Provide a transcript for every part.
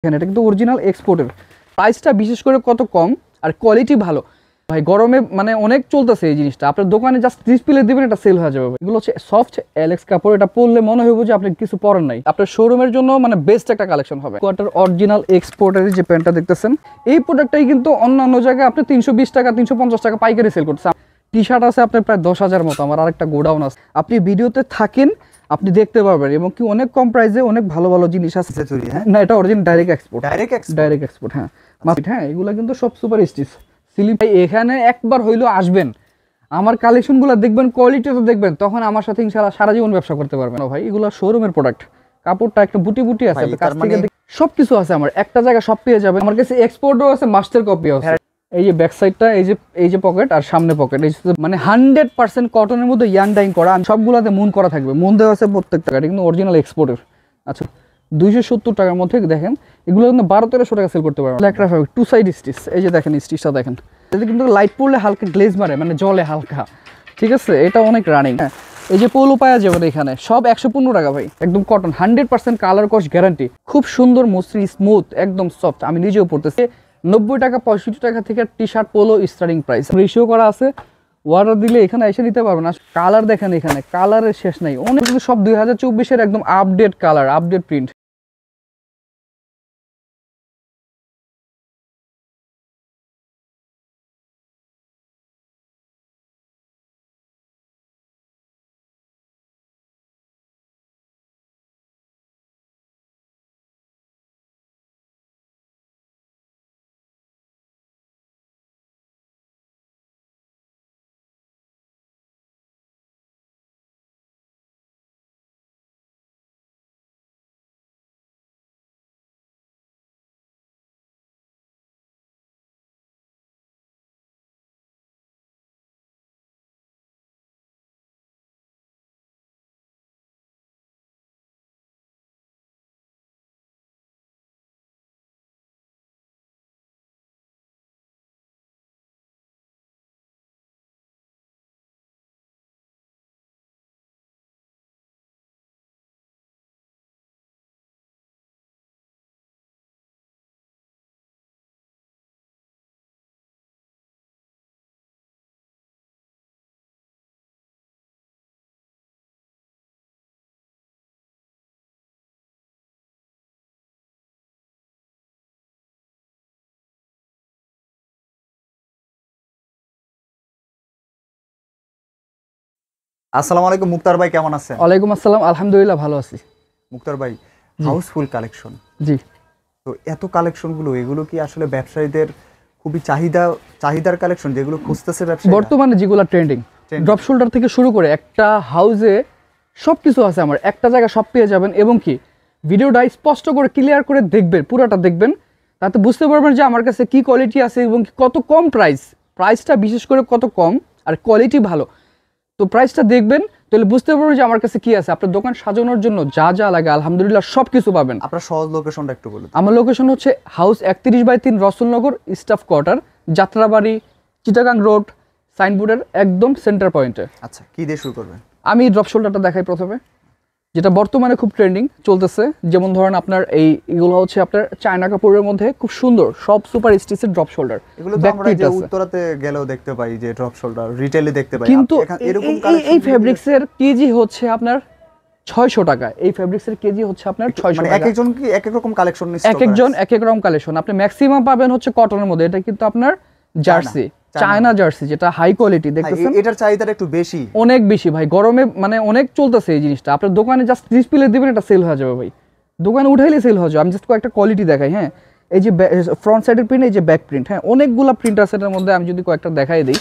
এখানে এটা কিন্তু অরিজিনাল এক্সপোর্টের। প্রাইসটা বিশেষ করে কত কম আর কোয়ালিটি ভালো ভাই। গরমে মানে অনেক চলতেছে এই জিনিসটা, আপনার দোকানে জাস্ট ডিসপ্লে দিবেন এটা সেল হয়ে যাবে। এগুলো হচ্ছে সফট এলেক্স কাপড়, এটা পরলে মনে হবে যে আপনি কিছু পরেন নাই। আপনার শোরুমের জন্য মানে বেস্ট একটা কালেকশন হবে। কোয়ার্টার অরিজিনাল এক্সপোর্টের যে প্যান্টটা দেখতেছেন, এই প্রোডাক্টটাই কিন্তু অন্যান্য জায়গায় আপনি 320 টাকা 350 টাকা পাইকারি সেল করতেছেন। টি শার্ট আছে আপনার প্রায় 10,000 মতো, আমার আরেকটা গোডাউন আছে। আপনি ভিডিওতে থাকেন, আপনি দেখতে পারবেন, এবং কি অনেক কম প্রাইসে অনেক ভালো ভালো জিনিস আছে। না, এটা original direct export. Direct export, হ্যাঁ। হ্যাঁ, এগুলো কিন্তু সব সুপার স্টিচ সিলিম। ভাই এখানে একবার হইলো আসবেন, আমার কালেকশনগুলো দেখবেন, কোয়ালিটিটা দেখবেন, তখন আমার সাথে ইনশাআল্লাহ সারা জীবন ব্যবসা করতে পারবেন। ভাই এগুলো শোরুমের প্রোডাক্ট, কাপড়টা একটা বুটি বুটি আছে, কাছ থেকে সবকিছু আছে আমার একটা জায়গা, সব পেয়ে যাবেন আমার কাছে। এক্সপোর্টও আছে, মাস্টার কপিও আছে। এই যে ব্যাক সাইডটা, এই যে পকেট আর সামনে পকেট, এই মানে 100% কটনের মধ্যে ইয়ান ডাইং করা, সবগুলাতে মুন করা থাকবে। মুন দেওয়া আছে প্রত্যেকটা, এটা কিন্তু অরিজিনাল এক্সপোর্টের। আচ্ছা, 270 টাকার মধ্যে দেখেন, এগুলো কিন্তু 1200-1300 টাকা সেল করতে পারবেন। টু সাইড স্টিচ, এই যে দেখেন স্টিচটা দেখেন, এটা কিন্তু লাইট পড়লে হালকা গ্লেজ মারে, মানে জলে হালকা, ঠিক আছে। এটা অনেক রানিং। হ্যাঁ, এই যে পোলো পাওয়া যাবে এখানে, সব 115 টাকা ভাই, একদম কটন, 100% কালার কস গ্যারান্টি, খুব সুন্দর মসৃণ স্মুথ, একদম সফট। আমি নিজেও পড়তেছি। 90 টাকা 65 টাকা থেকে T shirt polo starting price, ratio করা আছে। অর্ডার দিলে এখানে এসে নিতে পারবেন। আর কালার দেখেন, এখানে কালারের শেষ নাই, অনেক সব 2024-এর একদম আপডেট কালার, আপডেট প্রিন্ট। আসসালামু আলাইকুম মুক্তার ভাই, কেমন আছেন? ওয়ালাইকুম আসসালাম, আলহামদুলিল্লাহ ভালো আছি। মুক্তার ভাই, হাউসফুল কালেকশন। জি, তো এত কালেকশনগুলো, এগুলো কি আসলে ব্যবসায়ীদের খুবই চাহিদার কালেকশন, যেগুলো খুঁজতেছে ব্যবসায়ী বর্তমানে যেগুলো ট্রেন্ডিং, ড্রপ শোল্ডার থেকে শুরু করে একটা হাউসে সব কিছু আছে আমার একটা জায়গা, সব পেয়ে যাবেন। এবং কি ভিডিওটা স্পষ্ট করে ক্লিয়ার করে দেখবেন, পুরোটা দেখবেন, তাতে বুঝতে পারবেন যে আমার কাছে কি কোয়ালিটি আছে এবং কত কম প্রাইসটা বিশেষ করে কত কম আর কোয়ালিটি ভালো। তো প্রাইসটা দেখবেন, তাহলে বুঝতে পারবেন যে আমার কাছে কি আছে। আপনার দোকান সাজানোর জন্য যা যা লাগে আলহামদুলিল্লাহ সব কিছু পাবেন। আপনার সহজ লোকেশনটা একটু বলুন। আমার লোকেশন হচ্ছে house 31/3 Rasulnagar, staff quarter, Jatrabari, Chittagong road, সাইনবোর্ডের একদম সেন্টার পয়েন্টে। আচ্ছা, কি দিয়ে শুরু করবেন? আমি ড্রপ শোল্ডারটা দেখাই প্রথমে, যেটা বর্তমানে খুব ট্রেন্ডিং চলতেছে। যেমন ধরেন আপনার এইগুলো হচ্ছে আপনার চায়না কাপড়ের মধ্যে খুব সুন্দর, সব সুপার স্টিচের ড্রপ শোল্ডার। এগুলো তো আমরা যে উত্তরাতে গেলেও দেখতে পাই, যে ড্রপ শোল্ডার রিটেইলে দেখতে পাই, কিন্তু এরকম এই ফেব্রিক্সের কেজি হচ্ছে আপনার 600 টাকা। এই ফেব্রিক্সের কেজি হচ্ছে আপনার 600 টাকা। এক একজন কি এক এক রকম কালেকশন নিচ্ছে, এক একজন এক এক রকম কালেকশন। আপনি ম্যাক্সিমাম পাবেন হচ্ছে কটনের মধ্যে, এটা কিন্তু আপনার জার্সি, চায়না জার্সি, যেটা হাই কোয়ালিটি দেখতেছেন। এটার চাহিদাটা একটু বেশি, অনেক বেশি ভাই। গরমে মানে অনেক চলতেছে এই জিনিসটা, আপনার দোকানে জাস্ট ডিসপ্লে দিবেন এটা সেল হয়ে যাবে ভাই, দোকানে উঠাইলে সেল হয়ে যাবে। আমি জাস্ট কয়েকটা কোয়ালিটি দেখাই। হ্যাঁ, এই যে ফ্রন্ট সাইডের প্রিন্ট, এই যে ব্যাক প্রিন্ট, হ্যাঁ অনেকগুলা প্রিন্ট আছে এটার মধ্যে। আমি যদি কয়েকটা দেখাই দিই,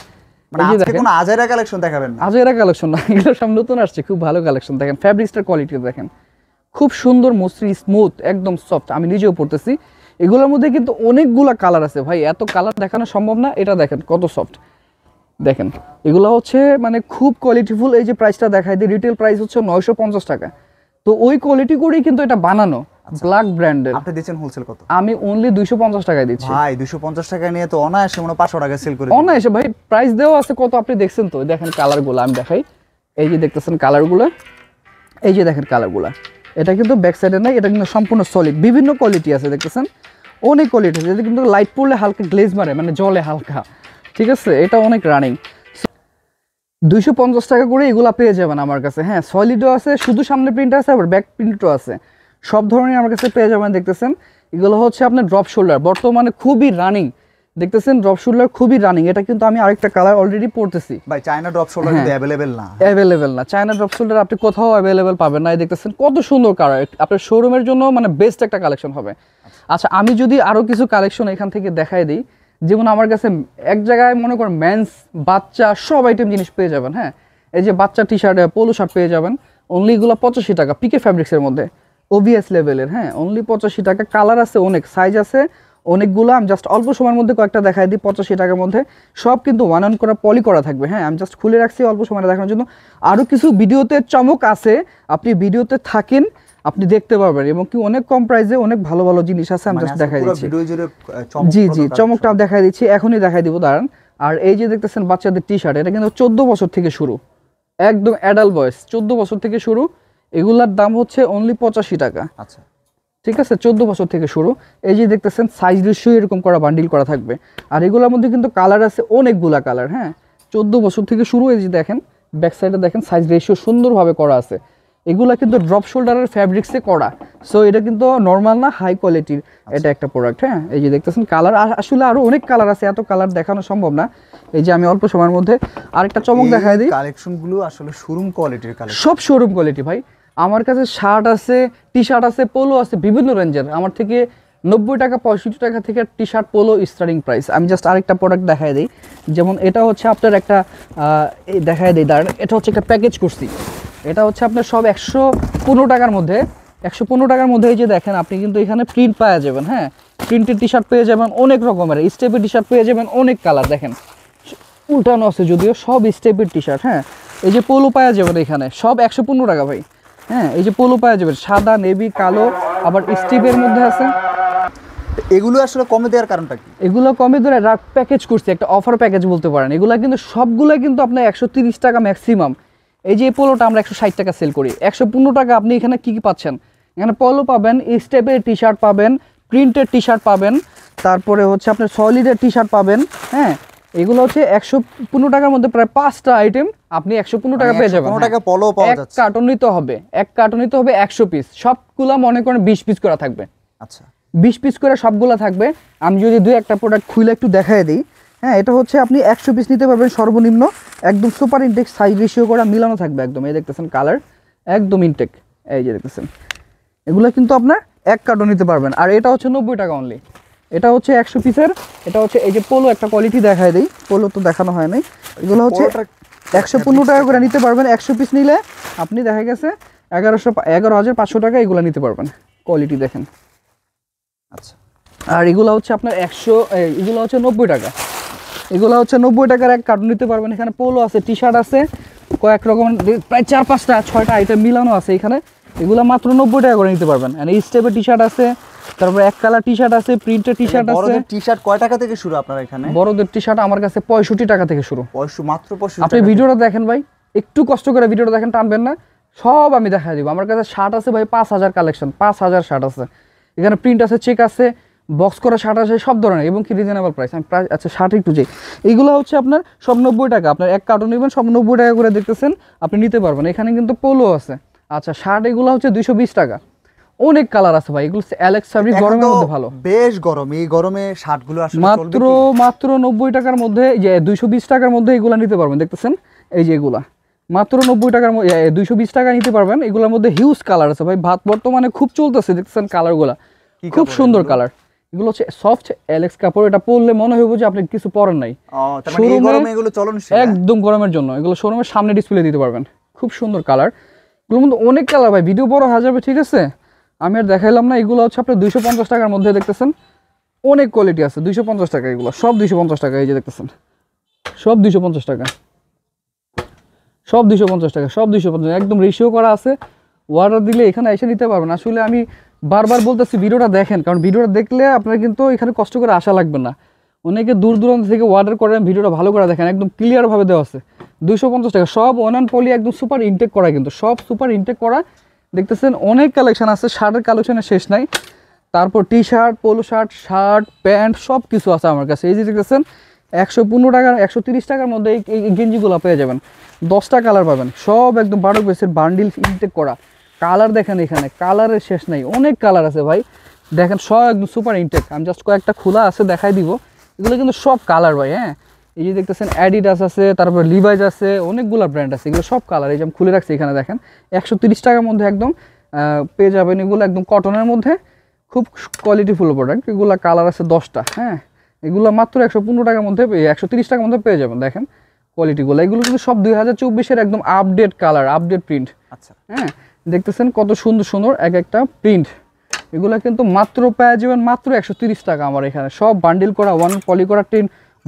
মানে আজকে কোনো আজাইরা কালেকশন দেখাবেন না? আজাইরা কালেকশন না, এগুলো সব নতুন আসছে, খুব ভালো কালেকশন। দেখেন ফ্যাব্রিক্সটার কোয়ালিটি দেখেন, খুব সুন্দর মসৃণ স্মুথ, একদম সফট। আমি নিজেও পড়তেছি। এগুলোর মধ্যে কিন্তু অনেকগুলা কালার আছে ভাই, এত কালার দেখানো সম্ভব না। এটা দেখেন কত সফট, দেখেন এগুলো হচ্ছে মানে খুব কোয়ালিটিফুল। এই যে প্রাইসটা দেখাই দিই, রিটেল প্রাইস হচ্ছে 950 টাকা। তো ওই কোয়ালিটি করেই কিন্তু এটা বানানো, ব্ল্যাক ব্র্যান্ডের। আপনি দিচ্ছেন হোলসেল কত? আমি অনলি 250 টাকায় দিচ্ছি ভাই। 250 টাকা নিয়ে তো অনায়াসে মনে 500 টাকা সেল করে অনায়াসে ভাই। প্রাইস দেওয়া আছে কত আপনি দেখছেন তো, দেখেন কালারগুলো আমি দেখাই। এই যে দেখতেছেন কালারগুলো, এই যে দেখেন কালারগুলো, এটা কিন্তু ব্যাক সাইডে নাই, এটা কিন্তু সম্পূর্ণ সলিড, বিভিন্ন কোয়ালিটি আছে দেখতেছেন, অনেক কোয়ালিটি আছে। এটা কিন্তু লাইট পড়লে হালকা গ্লেজ মারে, মানে জলে হালকা, ঠিক আছে, এটা অনেক রানিং। 250 টাকা করে এগুলা পেয়ে যাবেন আমার কাছে। হ্যাঁ, সলিডও আছে, শুধু সামনে প্রিন্ট আছে, আবার ব্যাক প্রিন্টও আছে, সব ধরনের আমার কাছে পেয়ে যাবেন। দেখতেছেন এগুলো হচ্ছে আপনার ড্রপ শোল্ডার, বর্তমানে খুবই রানিং, দেখতেছেন ড্রপ শোল্ডার খুবই রানিং। এটা কিন্তু আমি আরেকটা কালার অলরেডি পড়তেছি ভাই। চায়না ড্রপ শোল্ডার কিন্তু অ্যাভেলেবেল না, অ্যাভেলেবেল না, চায়না ড্রপ শোল্ডার আপনি কোথাও অ্যাভেলেবেল পাবেন না। এই দেখতেছেন কত সুন্দর কালার, আপনার শোরুমের জন্য মানে বেস্ট একটা কালেকশন হবে। আচ্ছা, আমি যদি আরও কিছু কালেকশন এখান থেকে দেখাই দিই, যেমন আমার কাছে এক জায়গায় মনে করেন মেন্স, বাচ্চা সব আইটেম জিনিস পেয়ে যাবেন। হ্যাঁ, এই যে বাচ্চা টি শার্ট, পোলো শার্ট পেয়ে যাবেন অনলি, এগুলো 85 টাকা, পিকে ফ্যাব্রিক্সের মধ্যে, ওভিএস লেভেলের। হ্যাঁ, অনলি 85 টাকা, কালার আছে অনেক, সাইজ আছে অনেকগুলো। আমি জাস্ট অল্প সময়ের মধ্যে কয়েকটা দেখাই দিই 85 টাকার মধ্যে, সব কিন্তু ওয়ান অন করা, পলি করা থাকবে। হ্যাঁ, আমি জাস্ট খুলে রাখছি অল্প সময় দেখানোর জন্য। আরও কিছু ভিডিওতে চমক আছে, আপনি ভিডিওতে থাকেন, আপনি দেখতে পারবেন, এবং কি অনেক কম প্রাইসে অনেক ভালো ভালো জিনিস আছে, আমি জাস্ট দেখাই দিচ্ছি। জি জি, চমকটা দেখাই দিচ্ছি, এখনই দেখাই দিব, দাঁড়ান। আর এই যে দেখতেছেন বাচ্চাদের টি শার্ট, এটা কিন্তু 14 বছর থেকে শুরু, একদম অ্যাডাল্ট বয়স, 14 বছর থেকে শুরু। এগুলার দাম হচ্ছে অনলি 85 টাকা। আচ্ছা, ঠিক আছে, 14 বছর থেকে শুরু। এই যে দেখতেছেন সাইজ রেশিও এরকম করা বান্ডিল করা থাকবে, আর এগুলোর মধ্যে কিন্তু কালার আছে অনেকগুলা কালার। হ্যাঁ, 14 বছর থেকে শুরু। এই যে দেখেন ব্যাক সাইডে দেখেন সাইজ রেশিও সুন্দরভাবে করা আছে। এগুলা কিন্তু ড্রপ শোল্ডারের ফ্যাব্রিক্সে করা, সো এটা কিন্তু নর্মাল না, হাই কোয়ালিটির এটা একটা প্রোডাক্ট। হ্যাঁ, এই যে দেখতেছেন কালার, আসলে আরো অনেক কালার আছে, এত কালার দেখানো সম্ভব না। এই যে আমি অল্প সময়ের মধ্যে আরেকটা চমক দেখাই দিই। কালেকশনগুলো আসলে শোরুম কোয়ালিটির কালেকশন, সব শোরুম কোয়ালিটি ভাই। আমার কাছে শার্ট আছে, টি শার্ট আছে, পোলো আছে, বিভিন্ন রেঞ্জের। আমার থেকে 90 টাকা 65 টাকা থেকে T shirt polo starting price. আমি জাস্ট আরেকটা প্রোডাক্ট দেখাই দিই, যেমন এটা হচ্ছে আপনার একটা দেখাই দিই, দাঁড়ান, এটা হচ্ছে একটা প্যাকেজ করছি, এটা হচ্ছে আপনার সব 115 টাকার মধ্যে, 115 টাকার মধ্যে। এই যে দেখেন আপনি কিন্তু এখানে প্রিন্ট পাওয়া যাবেন। হ্যাঁ, প্রিন্টের টি শার্ট পেয়ে যাবেন অনেক রকমের, স্টেপের টি শার্ট পেয়ে যাবেন অনেক কালার, দেখেন উল্টানো আছে যদিও, সব স্টেপের টি শার্ট। হ্যাঁ, এই যে পোলো পাওয়া যাবেন এখানে সব 115 টাকা ভাই। হ্যাঁ, এই যে পোলো পাওয়া যাবেন সাদা, নেভি, কালো, আবার স্টিপের মধ্যে আছে। এগুলো আসলে কমে দেওয়ার কারণটা কি? এগুলো কমে ধরে রাত প্যাকেজ করছি, একটা অফার প্যাকেজ বলতে পারেন। এগুলো কিন্তু সবগুলো কিন্তু আপনার 130 টাকা ম্যাক্সিমাম। এই যে পোলোটা আমরা 160 টাকা সেল করি, 115 টাকা আপনি এখানে কি কি পাচ্ছেন? এখানে পোলো পাবেন, স্টেপের টি শার্ট পাবেন, প্রিন্টের টি শার্ট পাবেন, তারপরে হচ্ছে আপনার সলিডের টি শার্ট পাবেন। হ্যাঁ, এগুলো হচ্ছে 115 টাকার মধ্যে প্রায় 5টা আইটেম আপনি 115 টাকা পেয়ে যাবেন। 115 টাকা পোলো পাওয়া যাচ্ছে। এক কার্টন নিতে হবে, এক কার্টন নিতে হবে 100 পিস, সবগুলা মনে করেন 20 পিস করা থাকবে। আচ্ছা, 20 পিস করে সবগুলা থাকবে। আমি যদি দুই একটা প্রোডাক্ট খুলে একটু দেখাই দিই। হ্যাঁ, এটা হচ্ছে আপনি 100 পিস নিতে পারবেন সর্বনিম্ন, একদম সুপার ইনটেক, সাইজ রেশিও করা, মিলানো থাকবে একদম। এই দেখতেছেন কালার একদম ইনটেক, এই যে দেখতেছেন, এগুলো কিন্তু আপনার এক কার্টন নিতে পারবেন। আর এটা হচ্ছে 90 টাকা অনলি, এটা হচ্ছে 100 পিসের। এটা হচ্ছে এই যে পোলো, একটা কোয়ালিটি দেখাই দিই, পোলো তো দেখানো হয় নাই। এগুলো হচ্ছে 115 টাকা করে নিতে পারবেন, 100 পিস নিলে আপনি দেখা গেছে 11,500 টাকা এগুলো নিতে পারবেন। কোয়ালিটি দেখেন। আচ্ছা, আর এগুলো হচ্ছে আপনার এগুলো হচ্ছে 90 টাকা, এগুলো হচ্ছে 90 টাকার এক কার্টন নিতে পারবেন। এখানে পোলো আছে, টি শার্ট আছে, কয়েক রকম প্রায় 4-5টা 6টা আইটেম মিলানো আছে এখানে। এগুলো মাত্র 90 টাকা করে নিতে পারবেন। আর এই স্টেপের টি শার্ট আছে, তারপরে এক কালার টি শার্ট আছে, প্রিন্টের টি শার্ট আছে। বড়দের টি শার্ট কয় টাকা থেকে শুরু আপনার এখানে? বড়দের টি শার্ট আমার কাছে 65 টাকা থেকে শুরু। মাত্র 65 আপনি ভিডিওটা দেখেন ভাই, একটু কষ্ট করে ভিডিওটা দেখেন, টানবেন না, সব আমি দেখাই দিব। আমার কাছে শার্ট আছে ভাই 5000 কালেকশন, 5000 শার্ট আছে এখানে, প্রিন্ট আছে, চেক আছে, বক্স করা শার্ট আছে, সব ধরনের, এবং কি রিজনেবল প্রাইস। আমি প্রাইস আচ্ছা শার্ট একটু যাই, এইগুলো হচ্ছে আপনার সব 90 টাকা। আপনার এক কার্টন নেবেন, সব 90 টাকা করে দেখতেছেন, আপনি নিতে পারবেন। এখানে কিন্তু পোলো আছে। আচ্ছা, শার্ট এগুলো হচ্ছে 220 টাকা, অনেক কালার আছে ভাই। এগুলো অ্যালেক্স ফ্যাব্রিক, গরমের মধ্যে ভালো, বেশ গরম। এই গরমে শার্টগুলো আসলে মাত্র 90 টাকার মধ্যে, যে 220 টাকার মধ্যে এগুলো নিতে পারবেন। দেখতেছেন এই যে এগুলা মাত্র 90 টাকার মধ্যে, 220 টাকা নিতে পারবেন। এগুলোর মধ্যে হিউজ কালার আছে ভাই, বর্তমানে খুব চলতেছে, দেখতেছেন কালারগুলা খুব সুন্দর কালার। এগুলো হচ্ছে সফট অ্যালেক্স কাপড়, এটা পরলে মনে হইব যে আপনি কিছু পরেন নাই। এই গরমে এগুলো চলনশীল, একদম গরমের জন্য। এগুলো শোরুমের সামনে ডিসপ্লে দিতে পারবেন, খুব সুন্দর কালার। এগুলোর মধ্যে অনেক কালার ভাই, ভিডিও বড় হয়ে যাবে, ঠিক আছে, আমি আর দেখাইলাম না। এগুলো হচ্ছে আপনার 250 টাকার মধ্যে, দেখতেছেন অনেক কোয়ালিটি আছে। 250 টাকা, এগুলো সব 250 টাকা। এই যে দেখতেছেন সব 250 টাকা, সব 250 টাকা, সব 250, একদম রেশিও করা আছে। অর্ডার দিলে এখানে এসে নিতে পারবেন। আসলে আমি বারবার বলতেছি ভিডিওটা দেখেন, কারণ ভিডিওটা দেখলে আপনার কিন্তু এখানে কষ্ট করে আসা লাগবে না। অনেকে দূর দূরান্ত থেকে অর্ডার করেন, ভিডিওটা ভালো করে দেখেন, একদম ক্লিয়ারভাবে দেওয়া আছে। 250 টাকা, সব ওয়ান অ্যান্ড পলি, একদম সুপার ইনটেক করা, কিন্তু সব সুপার ইনটেক করা, দেখতেছেন অনেক কালেকশন আছে, শার্টের কালেকশনের শেষ নাই। তারপর T shirt, polo shirt, shirt, pant সব কিছু আছে আমার কাছে। এই যে দেখতেছেন 115 টাকা 130 টাকার মধ্যে এই গেঞ্জিগুলো পেয়ে যাবেন। 10টা কালার পাবেন, সব একদম 12 পিসের বান্ডিল ইনটেক করা। কালার দেখেন, এখানে কালারের শেষ নাই, অনেক কালার আছে ভাই। দেখেন সব একদম সুপার ইনটেক। আমি জাস্ট কয়েকটা খোলা আছে দেখাই দিব, এগুলো কিন্তু সব কালার ভাই। হ্যাঁ, এই যে দেখতেছেন অ্যাডিডাস আছে, তারপর লিভাইস আছে, অনেকগুলো ব্র্যান্ড আছে, এগুলো সব কালার। এই যে আমি খুলে রাখছি এখানে দেখেন, 130 টাকার মধ্যে একদম পেয়ে যাবেন। এগুলো একদম কটনের মধ্যে, খুব কোয়ালিটিফুল প্রোডাক্ট। এগুলো কালার আছে 10টা। হ্যাঁ, এগুলো মাত্র 115 টাকার মধ্যে 130 টাকার মধ্যে পেয়ে যাবেন। দেখেন কোয়ালিটিগুলো, এগুলো কিন্তু সব 2024-এর একদম আপডেট কালার, আপডেট প্রিন্ট। আচ্ছা, হ্যাঁ, দেখতেছেন কত সুন্দর সুন্দর এক একটা প্রিন্ট। এগুলো কিন্তু মাত্র পেয়ে যাবেন মাত্র 130 টাকা আমার এখানে। সব বান্ডিল করা, ওয়ান পলি করা,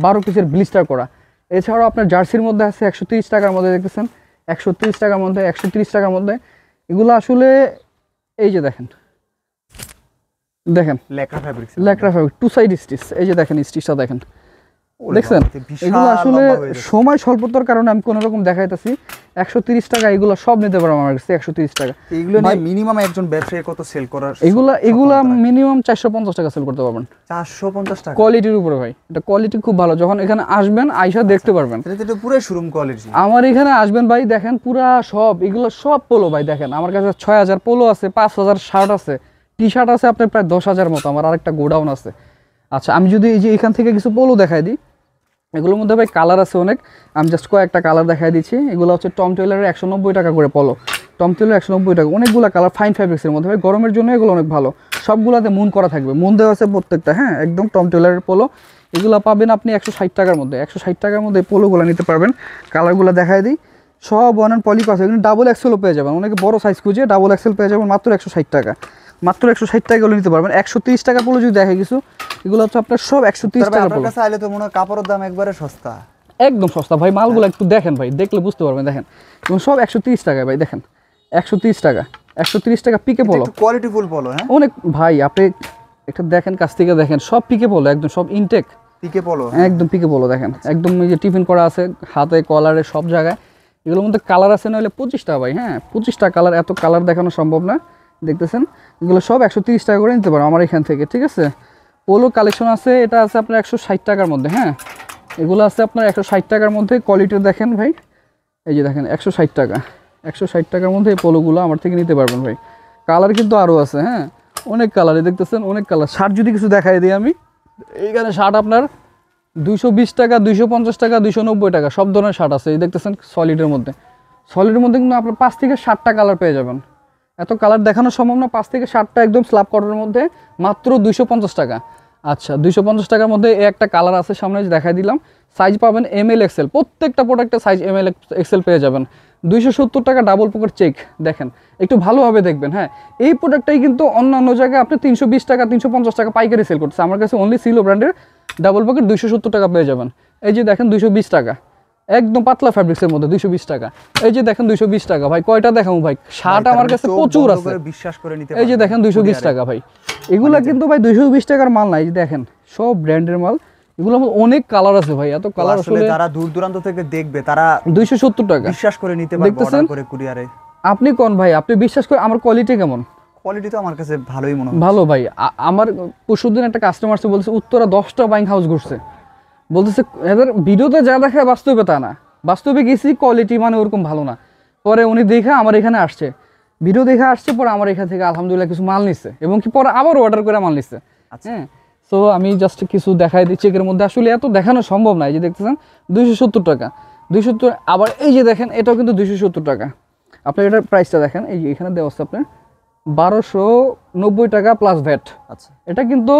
12 পিসের ব্লিস্টার করা। এছাড়াও আপনার জার্সির মধ্যে আছে 130 টাকার মধ্যে, দেখতেছেন 130 টাকার মধ্যে, 130 টাকার মধ্যে। এগুলো আসলে এই যে দেখেন, দেখেন লেকরা fabric, লেকরা fabric, two side stitch. এই যে দেখেন স্টিচটা দেখেন, দেখছেন? এগুলো আসলে সময় স্বল্পতার কারণে আমি কোনো রকম দেখাইতেছি। 130 টাকা এগুলো সব নিতে পারবো আমার কাছে 130 টাকা। এগুলো নিয়ে মিনিমাম একজন ব্যবসায়ী কত সেল করার? এগুলা মিনিমাম 450 টাকা সেল করতে পারবেন। 450 টাকা কোয়ালিটির উপরে ভাই, এটা কোয়ালিটি খুব ভালো। যখন এখানে আসবেন আইসা দেখতে পারবেন, এটা পুরো শোরুম কোয়ালিটি। আমার এখানে আসবেন ভাই, দেখেন পুরা সব এগুলো সব পোলো ভাই। দেখেন আমার কাছে 6000 পোলো আছে, 5000 শার্ট আছে, টি শার্ট আছে আপনার প্রায় 10,000 মতো। আমার আরেকটা গোডাউন আছে। আচ্ছা, আমি যদি এই যে এখান থেকে কিছু পোলো দেখাই দিই, এগুলোর মধ্যে ভাই কালার আছে অনেক। আমি জাস্ট কয়েকটা কালার দেখাই দিচ্ছি। এগুলো হচ্ছে টম টেইলরের 190 টাকা করে পোলো। টম টেইলর 190 টাকা, অনেকগুলো কালার, ফাইন ফ্যাব্রিক্সের মধ্যে ভাই। গরমের জন্য এগুলো অনেক ভালো। সবগুলোতে মুন করা থাকবে, মুন দেওয়া আছে প্রত্যেকটা। হ্যাঁ, একদম টম টেইলরের পোলো। এগুলো পাবেন আপনি 160 টাকার মধ্যে। 160 টাকার মধ্যে পোলোগুলো নিতে পারবেন। কালারগুলো দেখাই দিই, সব ওয়ান অ্যান্ড পলি আছে। কিন্তু ডাবল এক্সেলও পেয়ে যাবেন, অনেকে বড় সাইজ খুঁজে ডাবল এক্সেল পেয়ে যাবেন মাত্র 160 টাকা। মাত্র 160 টাকা এগুলো নিতে পারবেন। 130 টাকা পোলো যদি দেখে কিছু, এগুলো হচ্ছে আপনার সব 130 টাকা পোলো। কাছে আইলে তো মনে হয় কাপড়ের দাম একবারে সস্তা, একদম সস্তা ভাই। মালগুলো একটু দেখেন ভাই, দেখলে বুঝতে পারবেন। দেখেন এবং সব 130 টাকা ভাই। দেখেন 130 টাকা, 130 টাকা পিকে পোলো, কোয়ালিটিফুল পোলো। হ্যাঁ, অনেক ভাই। আপনি একটা দেখেন, কাছ থেকে দেখেন, সব পিকে পোলো, একদম সব ইনটেক পিকে পোলো, একদম পিকে পোলো। দেখেন একদম এই যে টিফিন করা আছে, হাতে কলারে সব জায়গায়। এগুলোর মধ্যে কালার আছে নাহলে 25টা ভাই। হ্যাঁ, 25টা কালার, এত কালার দেখানো সম্ভব না। দেখতেছেন এগুলো সব 130 টাকা করে নিতে পারো আমার এখান থেকে। ঠিক আছে, পোলো কালেকশন আছে, এটা আছে আপনার 160 টাকার মধ্যে। হ্যাঁ, এগুলো আছে আপনার 160 টাকার মধ্যে। কোয়ালিটি দেখেন ভাই, এই যে দেখেন 160 টাকা, 160 টাকার মধ্যে এই পোলোগুলো আমার থেকে নিতে পারবেন ভাই। কালার কিন্তু আরও আছে। হ্যাঁ, অনেক কালারে, দেখতেছেন অনেক কালার। শার্ট যদি কিছু দেখাই দিই আমি, এইখানে শার্ট আপনার 220 টাকা, 250 টাকা, 290 টাকা, সব ধরনের শার্ট আছে। এই দেখতেছেন সলিডের মধ্যে। সলিডের মধ্যে কিন্তু আপনার 5 থেকে 7টা কালার পেয়ে যাবেন। এত কালার দেখানো সম্ভব না। 5 থেকে 7টা একদম স্ল্যাব কটনের মধ্যে মাত্র 250 টাকা। আচ্ছা, 250 টাকার মধ্যে এই একটা কালার আছে, সামনে দেখাই দিলাম। সাইজ পাবেন ML XL, প্রত্যেকটা প্রোডাক্টের সাইজ ML XL পেয়ে যাবেন। 270 টাকা ডাবল পকেট চেক। দেখেন একটু ভালোভাবে দেখবেন। হ্যাঁ, এই প্রোডাক্টটাই কিন্তু অন্যান্য জায়গায় আপনি 320 টাকা, 350 টাকা পাইকারি সেল করতেছে। আমার কাছে অনলি সিলো ব্র্যান্ডের ডাবল পকেট 270 টাকা পেয়ে যাবেন। এই যে দেখেন 220 টাকা, একদম পাতলা ফ্যাব্রিক্সের মধ্যে 220 টাকা। এই যে দেখেন 220 টাকা ভাই। কয়টা দেখাবো ভাই, শার্ট আমার কাছে প্রচুর আছে। বিশ্বাস করে নিতে এই যে দেখেন 220 টাকা ভাই। এগুলা কিন্তু ভাই 220 টাকার মাল নাই। দেখেন সব ব্র্যান্ডের মাল। এগুলো অনেক কালার আছে ভাই, এত কালার আসলে যারা দূর দূরান্ত থেকে দেখবে তারা 270 টাকা বিশ্বাস করে নিতে পারবে অর্ডার করে কুরিয়ারে। আপনি কোন ভাই, আপনি বিশ্বাস করে আমার কোয়ালিটি কেমন? কোয়ালিটি তো আমার কাছে ভালোই মনে হয়। ভালো ভাই। আমার পরশুদিন একটা কাস্টমার সে বলছে উত্তরা 10টা বাইং হাউস ঘুরছে, বলতেছে এদের ভিডিওতে যা দেখায় বাস্তবে তা না। বাস্তবে গেছি, কোয়ালিটি মানে ওরকম ভালো না। পরে উনি দেখে আমার এখানে আসছে, ভিডিও দেখে আসছে, পরে আমার এখান থেকে আলহামদুলিল্লাহ কিছু মাল নিচ্ছে এবং কি পরে আবার অর্ডার করে মাল নিচ্ছে। হ্যাঁ, সো আমি জাস্ট কিছু দেখাই দিচ্ছি। এর মধ্যে আসলে এত দেখানো সম্ভব না। এই যে দেখতেছেন 270 টাকা, 270। আবার এই যে দেখেন এটাও কিন্তু 270 টাকা। আপনার এটার প্রাইসটা দেখেন, এই যে এখানে দেওয়া আছে আপনার 1290 টাকা প্লাস ভ্যাট। আচ্ছা, এটা কিন্তু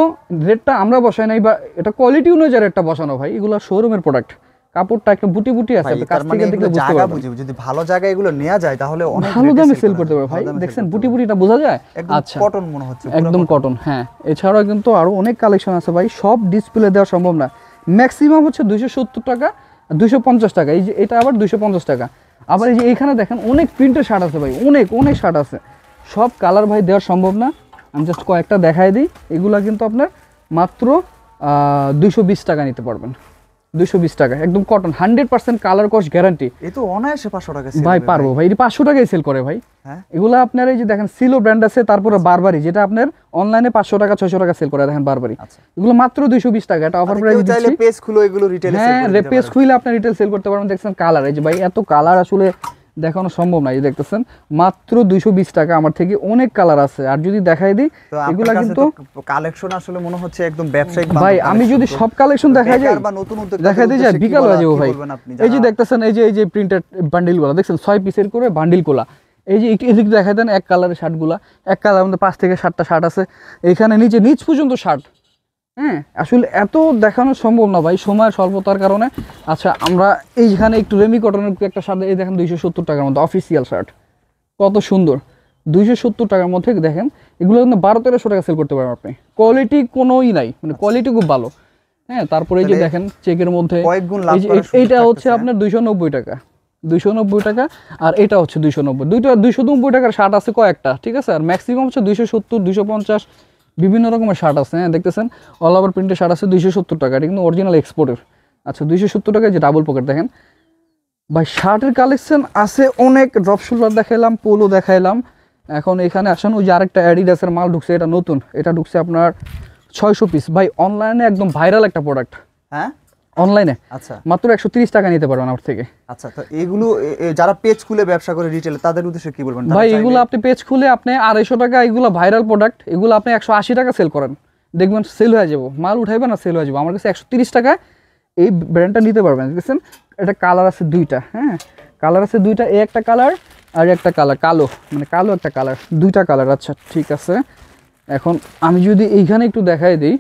রেটটা আমরা বসাই নাই, বা এটা কোয়ালিটি অনুযায়ী রেটটা বসানো ভাই। এগুলো শোরুমের প্রোডাক্ট, কাপড়টা একটা বুটি বুটি আছে, কাছ থেকে দেখলে বুঝতে পারবেন। যদি ভালো জায়গায় এগুলো নেওয়া যায় তাহলে অনেক ভালো দামে সেল করতে পারবে ভাই। দেখছেন বুটি বুটিটা বোঝা যায়। আচ্ছা, কটন মনে হচ্ছে, একদম কটন। হ্যাঁ, এছাড়াও কিন্তু আরো অনেক কালেকশন আছে ভাই, সব ডিসপ্লে দেওয়া সম্ভব না। ম্যাক্সিমাম হচ্ছে 270 টাকা, 250 টাকা। এই যে এটা আবার 250 টাকা। আবার এই যে এইখানে দেখেন অনেক প্রিন্টের শার্ট আছে ভাই, অনেক অনেক শার্ট আছে। সব কালার ভাই দেওয়া সম্ভব না, আমি জাস্ট কয়েকটা দেখাই দিই। এগুলা কিন্তু আপনার মাত্র 220 টাকা নিতে পারবেন। 220 টাকা, একদম কটন, 100% কালার কস গ্যারান্টি। এ তো অনায়াসে 500 টাকা ভাই পারবো ভাই, এটা 500 টাকায় সেল করে ভাই। হ্যাঁ এগুলো আপনার এই যে দেখেন সিলো ব্র্যান্ড আছে, তারপরে বারবারি যেটা আপনার অনলাইনে 500 টাকা 600 টাকা সেল করে, দেখেন বারবারি। আচ্ছা, এগুলো মাত্র 220 টাকা, এটা অফার কেউ প্রাইস চাইলে দিচ্ছি। পেজ খুলে এগুলো রিটেইলে সেল হ্যাঁ, করে দিতে পেজ পারে। খুলে আপনি রিটেল সেল করতে পারবেন। দেখছেন কালার, এই যে ভাই এত কালার আসলে দেখানো সম্ভব না, এই যে দেখতেছেন মাত্র 220 টাকা। আমার থেকে অনেক কালার আছে, আর যদি দেখাই দিই তো আপনার এগুলা কাছে কিন্তু তো কালেকশন আসলে মনে হচ্ছে একদম ব্যবসায়িক ভাই আমি যদি সব কালেকশন দেখাই যাই, বা নতুন উদ্যোক্তাদের দেখাই দিই যায় উদ্দেশ্যে কি বিকাল হয়ে যাবো কি ভাই। বলবেন আপনি? এই যে দেখতেছেন এই যে প্রিন্টেড বান্ডিলগুলো দেখছেন 6 পিসের করে বান্ডিলগুলা, এই যে এদিক দেখাই দেন এক কালারের শার্টগুলা, এক কালার মধ্যে 5 থেকে 7টা শার্ট আছে, এইখানে নিচ পর্যন্ত শার্ট। হ্যাঁ, আসলে এত দেখানো সম্ভব না ভাই, সময়ের স্বল্পতার কারণে। আচ্ছা, আমরা এইখানে একটু রেমি কটনের একটা শার্ট, এই দেখেন 270 টাকার মধ্যে অফিসিয়াল শার্ট, কত সুন্দর। 270 টাকার মধ্যে দেখেন, এগুলো কিন্তু 1200-1300 টাকা সেল করতে পারেন আপনি। কোয়ালিটি কোনোই নাই, মানে কোয়ালিটি খুব ভালো। হ্যাঁ, তারপরে এই যে দেখেন চেকের মধ্যে কয়েক গুণ লাভ এই যে করার সুযোগ এইটা হচ্ছে থাকতেছে। আপনার 290 টাকা, 290 টাকা, আর এটা হচ্ছে 290। দুইটা 290 টাকার শার্ট আছে কয়েকটা, ঠিক আছে। আর ম্যাক্সিমাম হচ্ছে 270, 250 বিভিন্ন রকমের শার্ট আছে। হ্যাঁ, দেখতেছেন অল ওভার প্রিন্টের শার্ট আছে 270 টাকা, এটা কিন্তু অরিজিনাল এক্সপোর্টের। আচ্ছা, 270 টাকায় যে ডাবল পকেট দেখেন ভাই, শার্টের কালেকশন আছে অনেক। ড্রপ শোল্ডার দেখাইলাম, পোলো দেখাইলাম, এখন এখানে আসেন ওই যে আরেকটা অ্যাডিডাসের মাল ঢুকছে, এটা নতুন, এটা ঢুকছে আপনার 600 পিস ভাই। অনলাইনে একদম ভাইরাল একটা প্রোডাক্ট, হ্যাঁ অনলাইনে আচ্ছা মাত্র 130 টাকা নিতে পারবেন আমার থেকে। আচ্ছা, তো এগুলো যারা পেজ খুলে ব্যবসা করে রিটেল, তাদের উদ্দেশ্যে কি বলবেন? ভাই এগুলো আপনি পেজ খুলে আপনি 250 টাকা, এগুলো ভাইরাল প্রোডাক্ট, এগুলো আপনি 180 টাকা সেল করেন, দেখবেন সেল হয়ে যাবো, মাল উঠাইবেন না সেল হয়ে যাবো। আমার কাছে 130 টাকা এই ব্র্যান্ডটা নিতে পারবেন। দেখছেন এটা কালার আছে দুইটা, হ্যাঁ কালার আছে দুইটা, এই একটা কালার আর একটা কালার কালো, মানে কালো একটা কালার, দুইটা কালার। আচ্ছা ঠিক আছে, এখন আমি যদি এইখানে একটু দেখাই দিই,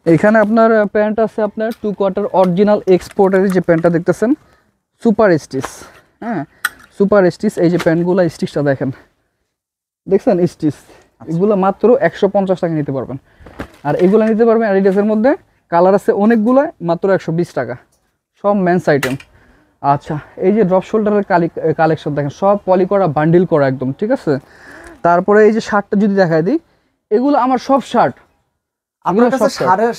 এইখানে আপনার প্যান্ট আছে আপনার 2 কোয়ার্টার অরিজিনাল এক্সপোর্টের যে প্যান্টটা দেখতেছেন, সুপার স্টিচ। হ্যাঁ, সুপার স্টিচ, এই যে প্যান্টগুলো স্টিচটা দেখেন, দেখছেন স্টিচ, এগুলো মাত্র 150 টাকা নিতে পারবেন। আর এগুলো নিতে পারবেন অ্যাডিডাসের মধ্যে, কালার আছে অনেকগুলো, মাত্র 120 টাকা, সব মেন্স আইটেম। আচ্ছা, এই যে ড্রপ শোল্ডারের কালেকশন দেখেন, সব পলি করা বান্ডিল করা একদম, ঠিক আছে। তারপরে এই যে শার্টটা যদি দেখাই দিই, এগুলো আমার সব শার্ট। আপনার কাছে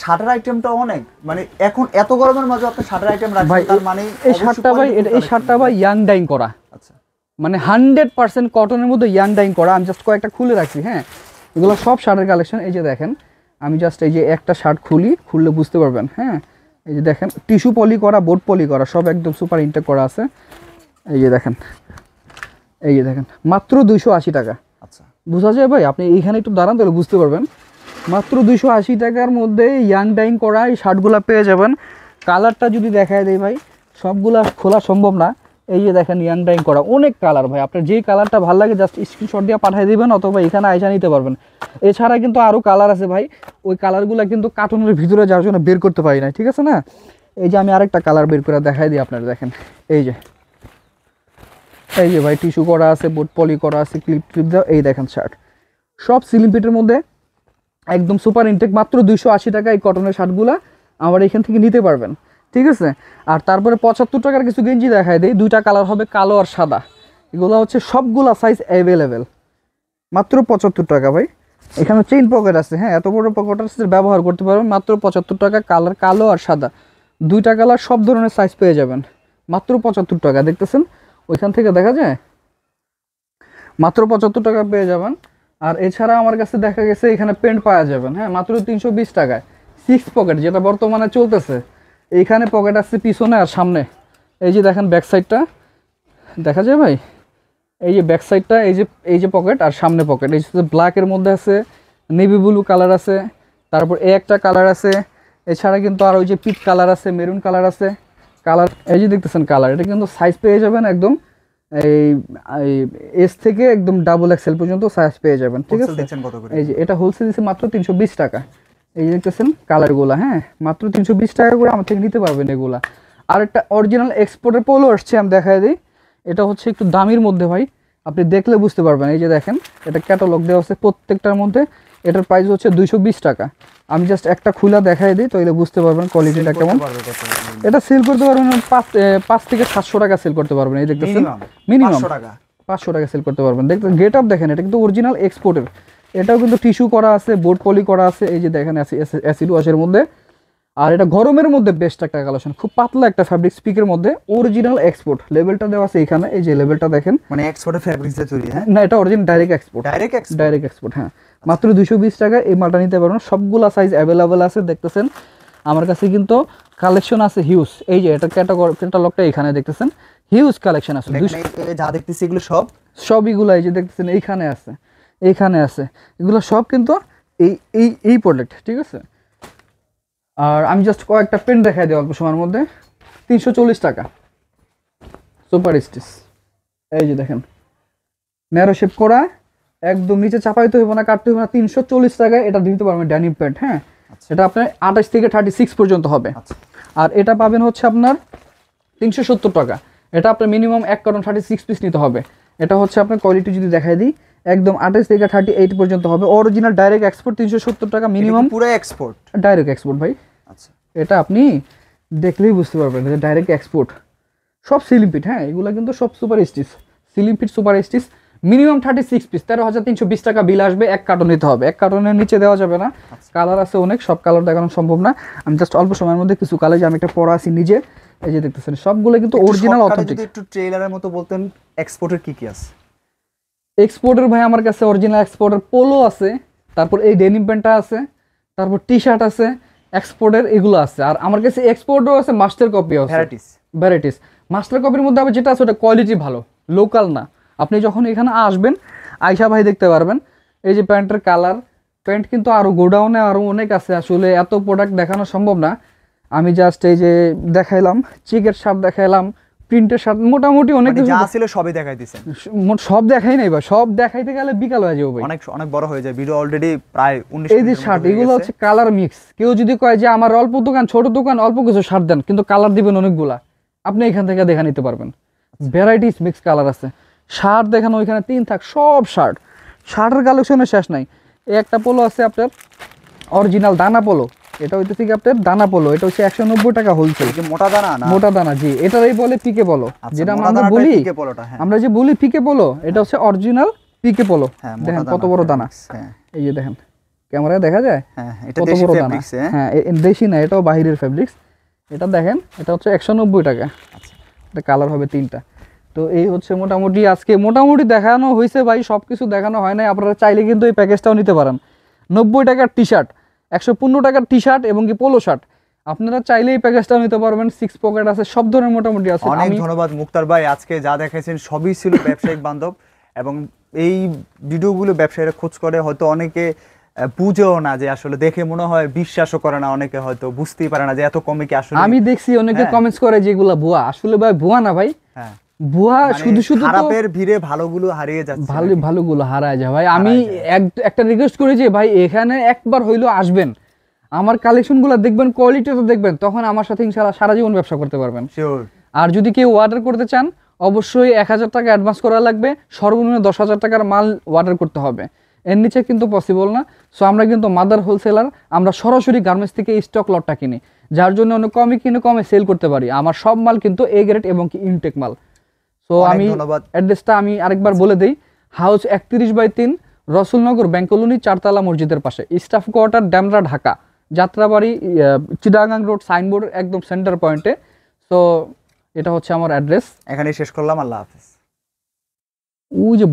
শার্টের আইটেমটা অনেক, মানে এখন এত গরমের মাঝে আপনি শার্টের আইটেম রাখেন, ভাই তার মানে এই শার্টটা ভাই, এই শার্টটা ভাই ইয়াং ডাইং করা, আচ্ছা মানে 100% কটনের মধ্যে ইয়াং ডাইং করা। আমি জাস্ট কয়েকটা খুলে রাখছি। হ্যাঁ, এগুলো সব শার্টের কালেকশন। এই যে দেখেন, আমি জাস্ট এই যে একটা শার্ট খুললে বুঝতে পারবেন। হ্যাঁ, এই যে দেখেন টিস্যু পলি করা, বোর্ড পলি করা, সব একদম সুপার ইনটেক করা আছে। এই যে দেখেন, এই যে দেখেন মাত্র 280 টাকা। আচ্ছা, বোঝা যায় ভাই, আপনি এইখানে একটু দাঁড়ান তাহলে বুঝতে পারবেন। মাত্র 280 টাকার মধ্যে ইয়াং ডাইং করা এই শার্টগুলো পেয়ে যাবেন। কালারটা যদি দেখায় দেয় ভাই, সবগুলা খোলা সম্ভব না। এই যে দেখেন ইয়াং ডাইং করা অনেক কালার ভাই, আপনার যেই কালারটা ভালো লাগে জাস্ট স্ক্রিনশট দিয়ে পাঠিয়ে দিবেন, অথবা এখানে আইসা নিতে পারবেন। এছাড়া কিন্তু আরও কালার আছে ভাই, ওই কালারগুলো কিন্তু কার্টুনের ভিতরে যাওয়ার জন্য বের করতে পারি না, ঠিক আছে না। এই যে আমি আরেকটা কালার বের করে দেখাই দিই আপনারা, দেখেন এই যে ভাই টিস্যু করা আছে, বোর্ড পলি করা আছে, ক্লিপ দেওয়া, এই দেখেন শার্ট, সব সিলিং পিটের মধ্যে একদম সুপার ইনটেক, মাত্র 280 টাকা এই কটনের শার্টগুলো আমার এখান থেকে নিতে পারবেন, ঠিক আছে। আর তারপরে 75 টাকার কিছু গেঞ্জি দেখায় দেয়, দুইটা কালার হবে, কালো আর সাদা। এগুলো হচ্ছে সবগুলা সাইজ অ্যাভেলেবেল, মাত্র 75 টাকা ভাই। এখানে চেইন পকেট আছে, হ্যাঁ এত বড় পকেট আছে, ব্যবহার করতে পারবেন, মাত্র 75 টাকা। কালার কালো আর সাদা, দুইটা কালার, সব ধরনের সাইজ পেয়ে যাবেন, মাত্র 75 টাকা। দেখতেছেন ওইখান থেকে দেখা যায়, মাত্র 75 টাকা পেয়ে যাবেন। আর এছাড়া আমার কাছে দেখা গেছে এখানে পেন্ট পাওয়া যাবেন, হ্যাঁ মাত্র 320 টাকায়, 6 পকেট, যেটা বর্তমানে চলতেছে। এইখানে পকেট আছে পিছনে আর সামনে। এই যে দেখেন ব্যাক সাইডটা দেখা যায় ভাই, এই যে ব্যাক সাইডটা, এই যে পকেট আর সামনে পকেট। এই যে ব্ল্যাকের মধ্যে আছে, নেভি ব্লু কালার আছে, তারপর একটা কালার আছে। এছাড়া কিন্তু আর ওই যে পিচ কালার আছে, মেরুন কালার আছে, কালার এই যে দেখতেছেন কালার। এটা কিন্তু সাইজ পেয়ে যাবেন একদম এই এস থেকে একদম ডাবল এক্সেল পর্যন্ত সাইজ পেয়ে যাবেন, ঠিক আছে। এই যে এটা হোলসেল দিচ্ছে মাত্র 320 টাকা। এই যে দেখতেছেন কালারগুলো, হ্যাঁ মাত্র 320 টাকা করে আমার থেকে নিতে পারবেন এগুলা। আর একটা অরিজিনাল এক্সপোর্টের পোলো আসছে, আমি দেখাই দিই। এটা হচ্ছে একটু দামির মধ্যে ভাই, আপনি দেখলে বুঝতে পারবেন। এই যে দেখেন, এটা ক্যাটালগ দেওয়া আছে প্রত্যেকটার মধ্যে, এটার প্রাইস হচ্ছে 220 টাকা। আমি জাস্ট একটা খুলা দেখাই দিই, তাহলে বুঝতে পারবেন কোয়ালিটিটা কেমন। এটা সেল করতে পারবেন 5 থেকে 700 টাকা সেল করতে পারবেন। এই দেখতেছেন মিনিমাম 500 টাকা সেল করতে পারবেন। দেখতে গেট আপ দেখেন, এটা কিন্তু অরিজিনাল এক্সপোর্টের। এটাও কিন্তু টিস্যু করা আছে, বোর্ড পলি করা আছে। এই যে দেখেন অ্যাসিড ওয়াশের মধ্যে। আর এটা গরমের মধ্যে বেস্ট একটা কালেকশন, খুব পাতলা একটা ফ্যাব্রিক স্পিকের মধ্যে, অরিজিনাল এক্সপোর্ট, লেভেলটা দেওয়া আছে এখানে, এই যে লেভেলটা দেখেন, মানে এক্সপোর্টের ফ্যাব্রিক্স দিয়ে তৈরি, হ্যাঁ? না এটা original direct export, direct export, হ্যাঁ। মাত্র 220 টাকা এই মালটা নিতে পারবেন, সবগুলা সাইজ অ্যাভেলেবেল আছে, দেখতেছেন আমার কাছে কিন্তু কালেকশন আছে হিউজ। এই যে এটা ক্যাটালগটা এখানে দেখতেছেন, হিউজ কালেকশন আছে, যা দেখতেছি এগুলো সবইগুলো এই যে দেখতেছেন এইখানে আছে, এইখানে আছে, এগুলো সব কিন্তু এই এই এই প্রোডাক্ট, ঠিক আছে। আর আমি জাস্ট কয়েকটা পেন দেখাই দিই অল্প সময়ের মধ্যে, 340 টাকা সুপার স্টিচ, এই যে দেখেন ন্যারো শেপ করা, একদম নিচে চাপাইতে হইব না, কাটতে হইব না, 340 টাকায় এটা দিতে পারবেন ড্যানিম প্যান্ট, হ্যাঁ। এটা আপনার 28 থেকে 36 পর্যন্ত হবে। আর এটা পাবেন হচ্ছে আপনার 370 টাকা, এটা আপনার মিনিমাম 1 কার্টন 36 পিস নিতে হবে। এটা হচ্ছে আপনার কোয়ালিটি যদি দেখাই দিই, একদম 28 থেকে 38 পর্যন্ত হবে, অরিজিনাল ডাইরেক্ট এক্সপোর্ট, 370 টাকা মিনিমাম, পুরো এক্সপোর্ট, ডাইরেক্ট এক্সপোর্ট ভাই। আচ্ছা, এটা আপনি দেখলেই বুঝতে পারবেন যে ডাইরেক্ট এক্সপোর্ট, সব সিলিং ফিট, হ্যাঁ এগুলো কিন্তু সব super stitch, ceiling fit super stitch, minimum 36 piece, 13,320 টাকা বিল আসবে, 1 কার্টন নিতে হবে, 1 কার্টনের নিচে দেওয়া যাবে না। কালার আছে অনেক, সব কালার দেখানো সম্ভব না, আমি জাস্ট অল্প সময়ের মধ্যে কিছু কালার, যে আমি একটা পরা আছি নিজে, এই যে দেখতেছেন সবগুলো কিন্তু অরিজিনাল অথেন্টিক। একটু ট্রেলারের মতো বলতেন এক্সপোর্টের কি কি আছে? এক্সপোর্টের ভাই আমার কাছে অরিজিনাল এক্সপোর্টের পোলো আছে, তারপর এই ডেনিম প্যান্টটা আছে, তারপর টি শার্ট আছে, এক্সপোর্টের এগুলো আছে, আর আমার কাছে এক্সপোর্টও আছে, মাস্টার কপি আছে, ভ্যারাইটিস। মাস্টার কপির মধ্যে আবার যেটা আছে ওটা কোয়ালিটি ভালো, লোকাল না। আপনি যখন এখানে আসবেন আয়শা ভাই দেখতে পারবেন, এই যে প্যান্টের কালার, প্যান্ট কিন্তু আরও গোডাউনে আরও অনেক আছে, আসলে এত প্রোডাক্ট দেখানো সম্ভব না। আমি জাস্ট এই যে দেখাইলাম, চেকের শার্ট দেখাইলাম, প্রিন্টের শার্ট, মোটামুটি অনেক কিছু যা ছিল সবই দেখাই দিয়েছেন। সব দেখাই নাই ভাই, সব দেখাইতে গেলে বিকাল হয়ে যাবে ভাই, অনেক বড় হয়ে যায় ভিডিও, অলরেডি প্রায় 19 এই যে শার্ট, এগুলো হচ্ছে কালার মিক্স। কেউ যদি কয় যে আমার অল্প দোকান, ছোট দোকান, অল্প কিছু শার্ট দেন, কিন্তু কালার দিবেন অনেকগুলা, আপনি এখান থেকে দেখে নিতে পারবেন, ভ্যারাইটিস মিক্স কালার আছে। শার্ট দেখানো ওইখানে 3 থাক, সব শার্টের কালেকশনের শেষ নাই। এই একটা পোলো আছে আপনার অরিজিনাল দানা পোলো, এটা হইতেছে কি আপনার দানা পোলো, এটা হচ্ছে 190 টাকা হোলসেল, মোটা দানা না, মোটা দানা, জি এটারই বলে পিকে পোলো, যেটা আমরা বলি আমরা যে বলি পিকে পোলো, এটা হচ্ছে অরিজিনাল পিকে পোলো। দেখেন কত বড় দানা, এই যে দেখেন ক্যামেরায় দেখা যায় কত বড় দানা, হ্যাঁ দেশি না, এটাও বাহিরের ফেব্রিক্স। এটা দেখেন, এটা হচ্ছে 190 টাকা, এটা কালার হবে 3টা। তো এই হচ্ছে মোটামুটি আজকে মোটামুটি দেখানো হয়েছে ভাই, সব কিছু দেখানো হয় নাই। আপনারা চাইলে কিন্তু এই প্যাকেজটাও নিতে পারেন, 90 টাকার টি শার্ট, 115 টাকার টি শার্ট এবং কি পোলো শার্ট, আপনারা চাইলে এই প্যাকেজটাও নিতে পারবেন, 6 পকেট আছে, সব ধরনের মোটামুটি আছে। অনেক ধন্যবাদ মুক্তার ভাই, আজকে যা দেখাইছেন সবই ছিল ব্যবসায়িক বান্ধব, এবং এই ভিডিওগুলো ব্যবসায়ীরা খোঁজ করে, হয়তো অনেকে বুঝেও না, যে আসলে দেখে মনে হয় বিশ্বাসও করে না, অনেকে হয়তো বুঝতেই পারে না যে এত কমে কি আসলে। আমি দেখছি অনেকে কমেন্টস করে যে এগুলা ভুয়া, আসলে ভাই ভুয়া না ভাই, হ্যাঁ ভুয়া, শুধু খারাপের ভিড়ে ভালোগুলো হারিয়ে যাচ্ছে, ভালোগুলো হারায় যায় ভাই। আমি একটা রিকোয়েস্ট করি যে ভাই এখানে একবার হইলো আসবেন, আমার কালেকশনগুলো দেখবেন, কোয়ালিটিটা দেখবেন, তখন আমার সাথে ইনশাআল্লাহ সারা জীবন ব্যবসা করতে পারবেন, শিওর। আর যদি কেউ অর্ডার করতে চান, অবশ্যই 1000 টাকা অ্যাডভান্স করা লাগবে, সর্বনিম্ন 10,000 টাকার মাল অর্ডার করতে হবে, এর নিচে কিন্তু পসিবল না। সো আমরা কিন্তু মাদার হোলসেলার, আমরা সরাসরি গার্মেন্টস থেকে স্টক লটটা কিনি, যার জন্য অনেক কমে কিনে কমে সেল করতে পারি। আমার সব মাল কিন্তু এ গ্রেড এবং কি ইনটেক মাল। তো আমি অ্যাড্রেসটা আমি আরেকবার বলে দিই, হাউস 31/3, রসুলনগর, ব্যাংক কলোনি, 4তলা মসজিদের পাশে, staff quarter, Demra, Dhaka, Jatrabari, Chittagong road, signboard একদম সেন্টার পয়েন্টে। তো এটা হচ্ছে আমার অ্যাড্রেস, এখানেই শেষ করলাম, আল্লাহ হাফেজ। ওই যে